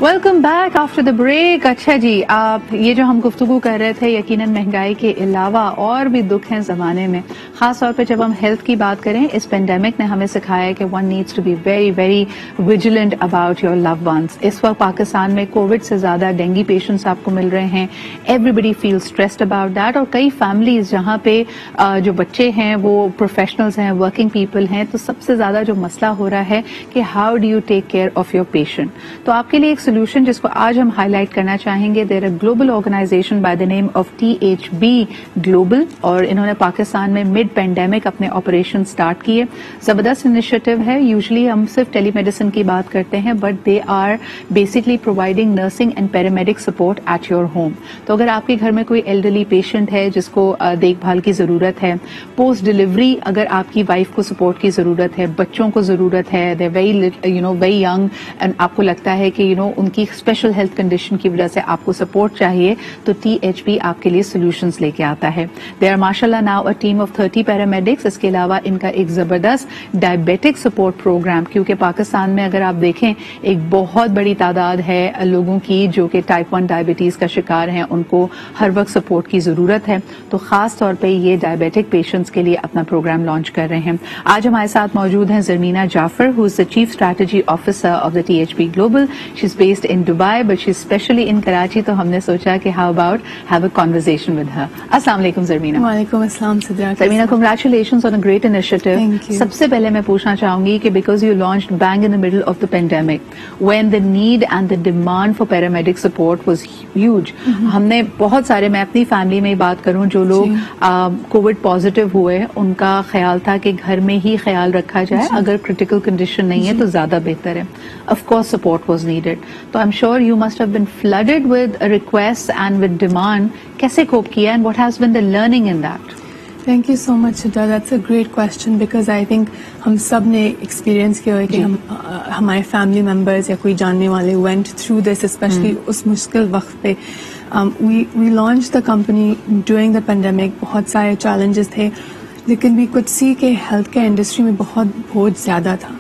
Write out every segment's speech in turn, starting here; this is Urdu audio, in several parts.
Welcome back after the break. اچھا جی، آپ یہ جو ہم گفتگو کر رہے تھے، یقیناً مہنگائی کے علاوہ اور بھی دکھ ہیں زمانے میں، خاص طور پہ جب ہم ہیلتھ کی بات کریں. اس پینڈیمک نے ہمیں سکھایا ہے کہ one needs to be very very vigilant about your loved ones. اس وقت پاکستان میں کووڈ سے زیادہ ڈینگی پیشنٹس آپ کو مل رہے ہیں. Everybody feel stressed about that. اور کئی فیملیز جہاں پہ جو بچے ہیں وہ پروفیشنلز ہیں، ورکنگ پیپل ہیں، تو سب سے زیادہ جو مسئلہ ہو رہا ہے کہ how do you take care of your patient. تو آپ کے لیے ایک سولوشن جس کو آج ہم ہائی لائٹ کرنا چاہیں گے. There a global organization by the name of THB global, اور انہوں نے پاکستان میں مڈ پینڈیمک اپنے آپریشن سٹارٹ کیے. زبردست انیشیٹو ہے. یوزلی ہم صرف ٹیلی میڈیسن کی بات کرتے ہیں، but they are basically providing nursing and paramedic support at your home. تو اگر آپ کے گھر میں کوئی ایلڈرلی پیشنٹ ہے جس کو دیکھ بھال کی ضرورت ہے، پوسٹ ڈلیوری اگر آپ کی وائف کو سپورٹ کی ضرورت ہے، بچوں کو ضرورت ہے، دے ویری ینگ، اینڈ آپ کو لگتا ہے کہ ان کی اسپیشل ہیلتھ کنڈیشن کی وجہ سے آپ کو سپورٹ چاہیے، تو THB آپ کے لیے سولوشنز لے کے آتا ہے. دے آر ماشاء اللہ now a team of 30 paramedics. اس کے علاوہ ان کا ایک زبردست ڈائبیٹک سپورٹ پروگرام، کیونکہ پاکستان میں اگر آپ دیکھیں ایک بہت بڑی تعداد ہے لوگوں کی جو کہ ٹائپ 1 ڈائبٹیز کا شکار ہیں، ان کو ہر وقت سپورٹ کی ضرورت ہے. تو خاص طور پہ یہ ڈائبیٹک پیشنٹس کے لیے اپنا پروگرام لانچ کر رہے ہیں. آج ہمارے ساتھ موجود ہیں Zarmina Jafar, who is the chief strategy officer of the THB global. She is based in Dubai but she is especially in Karachi. تو ہم نے سوچا کہ how about have a conversation with her. السلام علیکم زرمینہ. وعلیکم السلام Sidra. Zarmina congratulations on a great initiative. سب سے پہلے میں پوچھنا چاہوں گی کہ because you launched bang in the middle of the pandemic when the need and the demand for paramedic support was huge. ہم نے بہت سارے، میں اپنی فیملی میں بات کروں، جو لوگ کووڈ پازیٹیو ہوئے ان کا خیال تھا کہ گھر میں ہی خیال رکھا جائے، اگر کریٹیکل کنڈیشن نہیں ہے تو زیادہ بہتر ہے. Of course support was needed. تو I am sure you must have been flooded with request and with demand. کیسے کوپ کیا and what has been the learning in that? Thank you so much Sidra. That's a great question because I think ہم سب نے ایکسپیرینس کیا ہے کہ ہمارے فیملی ممبرز یا کوئی جاننے والے وینٹ تھرو دس، اسپیشلی اس مشکل وقت پہ. We launch the company during the pandemic. بہت سارے چیلنجز تھے، لیکن وی کوڈ سی کہ ہیلتھ کیئر انڈسٹری میں بہت بوجھ زیادہ تھا.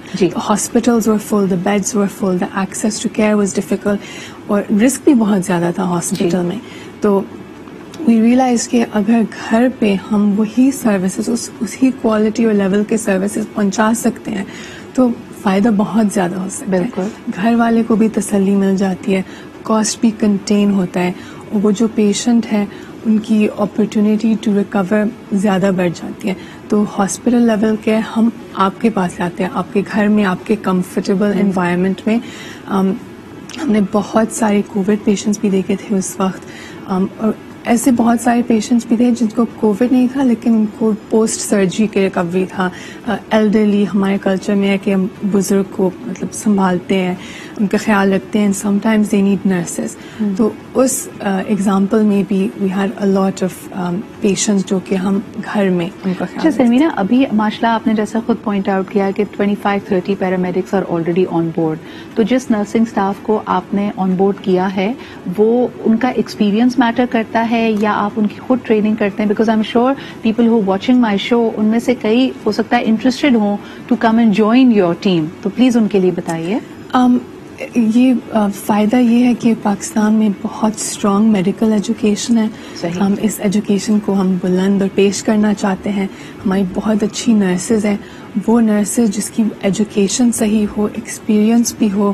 Hospitals were full, the beds were full, the access to care was difficult, اور رسک بھی بہت زیادہ تھا ہاسپٹل میں. تو وی ریئلائز کہ اگر گھر پہ ہم وہی سروسز، اسی کوالٹی اور لیول کے سروسز پہنچا سکتے ہیں تو فائدہ بہت زیادہ ہو سکتا ہے. بالکل. گھر والے کو بھی تسلی مل جاتی ہے، کاسٹ بھی کنٹین ہوتا ہے، اور وہ جو پیشنٹ ہے ان کی اپرچونیٹی ٹو ریکور زیادہ بڑھ جاتی ہے. تو ہاسپٹل لیول کے ہم آپ کے پاس آتے ہیں، آپ کے گھر میں، آپ کے کمفرٹیبل انوائرمنٹ میں. ہم نے بہت سارے کووڈ پیشنٹس بھی دیکھے تھے اس وقت، اور ایسے بہت سارے پیشنٹس بھی تھے جن کو کووڈ نہیں تھا لیکن ان کو پوسٹ سرجری کے ریکوری تھا. ایلڈرلی ہمارے کلچر میں ہے کہ ہم بزرگ کو مطلب سنبھالتے ہیں، ان کا خیال رکھتے ہیں. Sometimes they need nurses. تو اس ایگزامپل میں بھی we had a lot of patients جو کہ ہم گھر میں ان کا خیال. اچھا زرمینہ، ابھی ماشاء اللہ آپ نے جیسا خود پوائنٹ آؤٹ کیا کہ 25-30 paramedics are already on board. تو جس نرسنگ اسٹاف کو آپ نے آن بورڈ کیا ہے وہ ان کا ایکسپیرینس میٹر کرتا ہے یا آپ ان کی خود ٹریننگ کرتے ہیں؟ Because I am sure people who watching my show, ان میں سے کئی ہو سکتا ہے انٹرسٹڈ ہوں to come and join your team. تو پلیز ان کے لیے بتائیے. یہ فائدہ یہ ہے کہ پاکستان میں بہت اسٹرانگ میڈیکل ایجوکیشن ہے. ہم اس ایجوکیشن کو ہم بلند اور پیش کرنا چاہتے ہیں. ہماری بہت اچھی نرسز ہیں. وہ نرسز جس کی ایجوکیشن صحیح ہو، ایکسپیرئنس بھی ہو،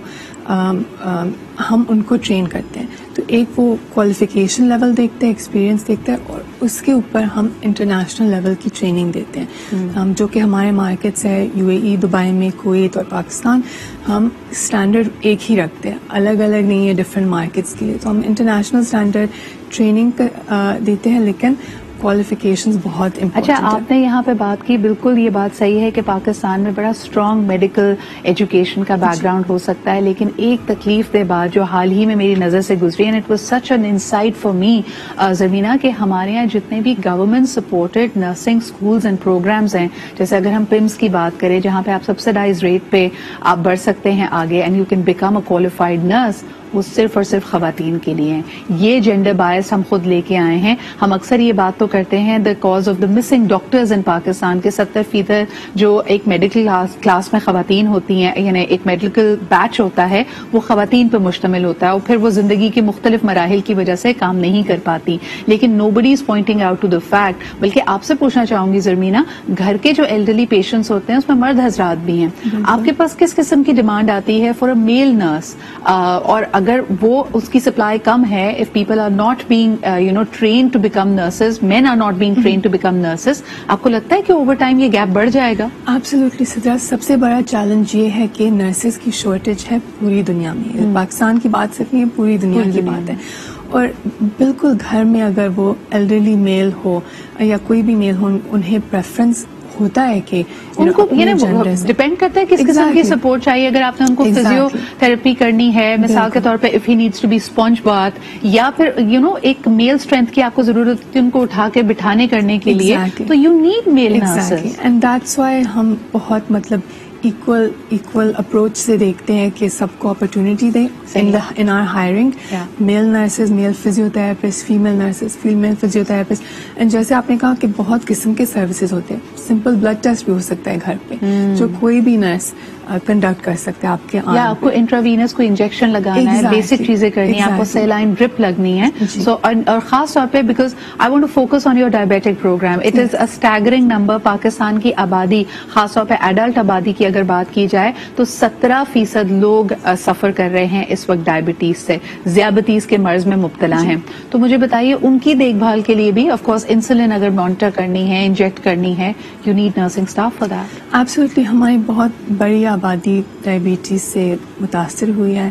ہم ان کو ٹرین کرتے ہیں. تو ایک وہ کوالیفیکیشن لیول دیکھتے ہیں، ایکسپیرئنس دیکھتے ہیں، اور اس کے اوپر ہم انٹرنیشنل لیول کی ٹریننگ دیتے ہیں. جو کہ ہمارے مارکیٹس ہے UAE، دبئی میں، کویت اور پاکستان. ہم اسٹینڈرڈ ایک ہی رکھتے ہیں، الگ الگ نہیں ہے ڈفرینٹ مارکیٹس کے لیے. تو ہم انٹرنیشنل اسٹینڈرڈ ٹریننگ دیتے ہیں، لیکن کوالیفیکیشنز بہت امپورٹنٹ. اچھا، آپ نے یہاں پہ بات کی، بالکل یہ بات صحیح ہے کہ پاکستان میں بڑا اسٹرانگ میڈیکل ایجوکیشن کا بیک گراؤنڈ ہو سکتا ہے، لیکن ایک تکلیف دہ بات جو حال ہی میں میری نظر سے گزری، and it was such an insight for me Zarmina, کہ ہمارے یہاں جتنے بھی government supported nursing schools and programmes ہیں، جیسے اگر ہم PIMS کی بات کریں جہاں پہ آپ سبسڈائز ریٹ پہ آپ بڑھ سکتے ہیں آگے and you can become a qualified nurse, وہ صرف اور صرف خواتین کے لیے ہیں. یہ جینڈر بائس ہم خود لے کے آئے ہیں. ہم اکثر یہ بات تو کرتے ہیں the cause of the missing doctors in Pakistan کے 70% جو ایک میڈیکل کلاس میں خواتین ہوتی ہیں, یعنی ایک میڈیکل بیچ ہوتا ہے وہ خواتین پہ مشتمل ہوتا ہے, اور پھر وہ زندگی کے مختلف مراحل کی وجہ سے کام نہیں کر پاتی, لیکن nobody is pointing out to the fact. بلکہ آپ سے پوچھنا چاہوں گی زرمینا, گھر کے جو ایلڈرلی پیشنٹس ہوتے ہیں اس میں مرد حضرات بھی ہیں, آپ کے پاس کس قسم کی ڈیمانڈ آتی ہے فار اے میل نرس, اور اگر وہ اس کی سپلائی کم ہے, if people are not being trained to become nurses, men are not being trained to become nurses, آپ کو لگتا ہے کہ اوور ٹائم یہ گیپ بڑھ جائے گا؟ ایبسلیوٹلی صدرا, سب سے بڑا چیلنج یہ ہے کہ نرسز کی شارٹیج ہے پوری دنیا میں. پاکستان کی بات صرف نہیں, پوری دنیا کی بات ہے. اور بالکل گھر میں اگر وہ ایلڈرلی میل ہو یا کوئی بھی میل ہو, انہیں پریفرنس ہوتا ہے کہ ان کو ڈپینڈ کرتا ہے کس قسم کی سپورٹ چاہیے. اگر آپ نے ان کو فزیو تھراپی کرنی ہے مثال کے طور پہ, if he needs to be sponge bath, یا پھر ایک میل اسٹرینتھ کی آپ کو ضرورت ہے ان کو اٹھا کے بٹھانے کرنے کے لیے, تو you need male nurses. And that's why ہم بہت ایکول اپروچ سے دیکھتے ہیں کہ سب کو اپرچونٹی دیں ان are hiring, male nurses, male physiotherapist, female nurses, female physiotherapist. And جیسے آپ نے کہا کہ بہت قسم کے سروسز ہوتے ہیں, سمپل بلڈ ٹیسٹ بھی ہو سکتا ہے گھر پہ جو کوئی بھی نرس کنڈکٹ کر سکتے ہیں آپ کے, یا آپ کو انٹراوینس کو انجیکشن لگانا ہے, بیسک چیزیں کرنی ہے, آپ کو سیلائن ڈرپ لگنی ہے. سو اور خاص طور پہ because I want to focus on your diabetic programme, it is a staggering number. Pakistan کی آبادی, خاص طور پہ ایڈلٹ آبادی کی اگر بات کی جائے تو 17% لوگ سفر کر رہے ہیں اس وقت ڈائبٹیز سے, ذیابطیس کے مرض میں مبتلا ہیں. تو مجھے بتائیے ان کی دیکھ بھال کے لیے بھی آف کورس انسولین اگر مانیٹر کرنی ہے, انجیکٹ کرنی ہے, you need nursing staff for that. Absolutely, ہماری بہت بڑی آبادی ڈائبٹیز سے متاثر ہوئی ہے,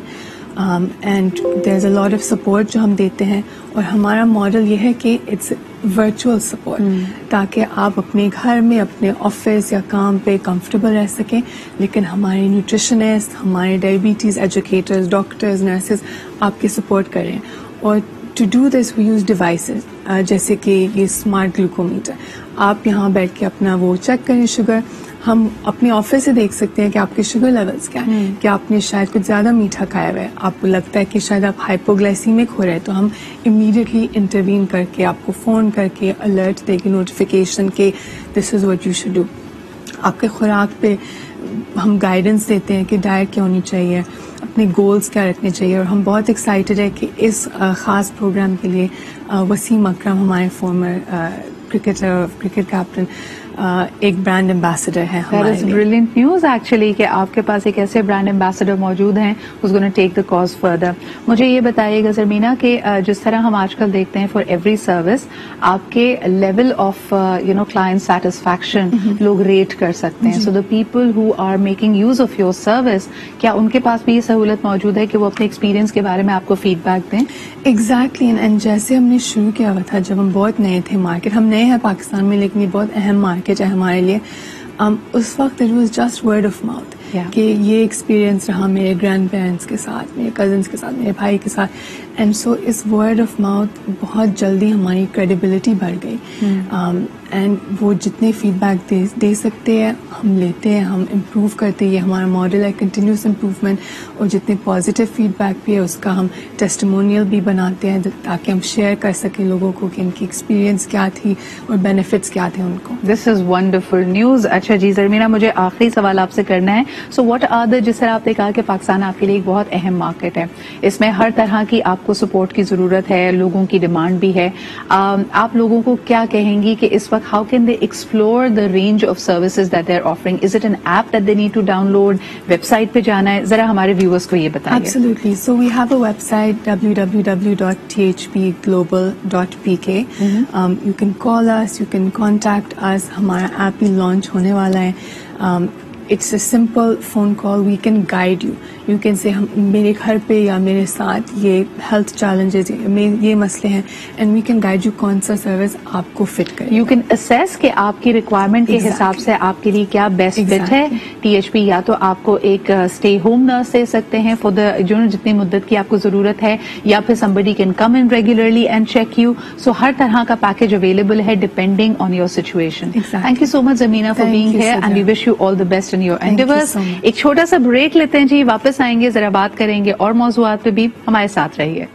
and there is a lot of support جو ہم دیتے ہیں. اور ہمارا ماڈل یہ ہے کہ اٹس ورچوئل سپورٹ, تاکہ آپ اپنے گھر میں, اپنے آفس یا کام پہ کمفرٹیبل رہ سکیں, لیکن ہمارے نیوٹریشنسٹ, ہمارے ڈائبٹیز ایجوکیٹرز, ڈاکٹرز, نرسز آپ کی سپورٹ کریں. اور to do this we use devices جیسے کہ یہ اسمارٹ گلوکومیٹر. آپ یہاں بیٹھ کے اپنا وہ چیک کریں شوگر, ہم اپنے آفس سے دیکھ سکتے ہیں کہ آپ کے شوگر لیولز کیا ہیں, کہ آپ نے شاید کچھ زیادہ میٹھا کھایا ہوا ہے, آپ کو لگتا ہے کہ شاید آپ ہائپوگلائسیمک ہو رہے ہیں, تو ہم امیڈیٹلی انٹروین کر کے آپ کو فون کر کے الرٹ دے کے نوٹیفیکیشن کہ this is what you should do. آپ کے خوراک پہ ہم گائیڈنس دیتے ہیں کہ ڈائٹ کیا ہونی چاہیے, اپنے گولز کیا رکھنے چاہیے. اور ہم بہت ایکسائٹیڈ ہے کہ اس خاص پروگرام کے لیے وسیم اکرم, ہمارے فارمر کرکٹر, کرکٹ کیپٹن, ایک برانڈ ایمبیسڈر ہے ہمارے لیے. برلینٹ نیوز ایکچولی کہ آپ کے پاس ایک ایسے برانڈ ایمبیسڈر موجود ہیں who's going to take the cause further. مجھے یہ بتائیے گا زرمینا کہ جس طرح ہم آج کل دیکھتے ہیں فار ایوری سروس آپ کے لیول آف کلائنٹ سیٹسفیکشن لوگ ریٹ کر سکتے ہیں. So the people who are making use of your service, کیا ان کے پاس بھی یہ سہولت موجود ہے کہ وہ اپنے ایکسپیرینس کے بارے میں آپ کو فیڈ بیک دیں؟ ایگزیکٹلی, اینڈ جیسے ہم نے شروع کیا ہوا تھا جب ہم بہت نئے تھے مارکیٹ, ہم نئے ہیں پاکستان میں لیکن یہ بہت اہم مارکیٹ ہے ہمارے لیے. اس وقت it was just word of mouth کہ یہ ایکسپیرینس رہا میرے گرینڈ پیرنٹس کے ساتھ, میرے کزنس کے ساتھ, میرے بھائی کے ساتھ. اینڈ سو اس ورڈ آف ماؤتھ بہت جلدی ہماری کریڈیبلٹی بڑھ گئی. اینڈ وہ جتنے فیڈ بیک دے سکتے ہیں ہم لیتے ہیں, ہم امپروو کرتے ہیں. یہ ہمارا ماڈل ہے کنٹینیوس امپروومنٹ, اور جتنے پازیٹیو فیڈ بیک بھی ہے اس کا ہم ٹیسٹیمونیل بھی بناتے ہیں تاکہ ہم شیئر کر سکیں لوگوں کو کہ ان کی ایکسپیرینس کیا تھی اور بینیفٹس کیا تھے ان کو. دس از ونڈرفل نیوز. اچھا جی زرمینا, مجھے آخری سوال آپ سے کرنا ہے. سو واٹ آر دا, جس طرح آپ نے کہا کہ پاکستان آپ کے لیے ایک بہت اہم مارکیٹ ہے, اس میں ہر طرح کی آپ کو سپورٹ کی ضرورت ہے, لوگوں کی ڈیمانڈ بھی ہے, آپ لوگوں کو کیا کہیں گی کہ اس وقت how can they explore the range of services that they are offering? Is it an app that they need to download, website پہ جانا ہے؟ ذرا ہمارے ویورز کو یہ بتائیے. Absolutely. So we have a website www.thpglobal.pk. You can call us, you can contact us. ہمارا ایپ بھی لانچ ہونے والا ہے. It's a simple phone call. We can guide you. You can say میرے گھر پہ یا میرے ساتھ یہ ہیلتھ چیلنجز, یہ مسئلے ہیں, and we can guide you کون سا سروس آپ کو فٹ کرے. یو کین اسیس کہ آپ کی ریکوائرمنٹ کے حساب سے آپ کے لیے کیا بیسٹ فٹ ہے. ٹی ایچ پی یا تو آپ کو ایک اسٹے ہوم نرس دے سکتے ہیں فور دا جتنی مدت کی آپ کو ضرورت ہے, یا پھر somebody can come in regularly and check you. So ہر طرح کا پیکج اویلیبل ہے depending on your situation. Thank you so much Zarmina for being here, and we wish you all the best in your endeavors. ایک چھوٹا سا بریک لیتے ہیں جی, واپس آئیں گے, ذرا بات کریں گے اور موضوعات پہ بھی. ہمارے ساتھ رہیے.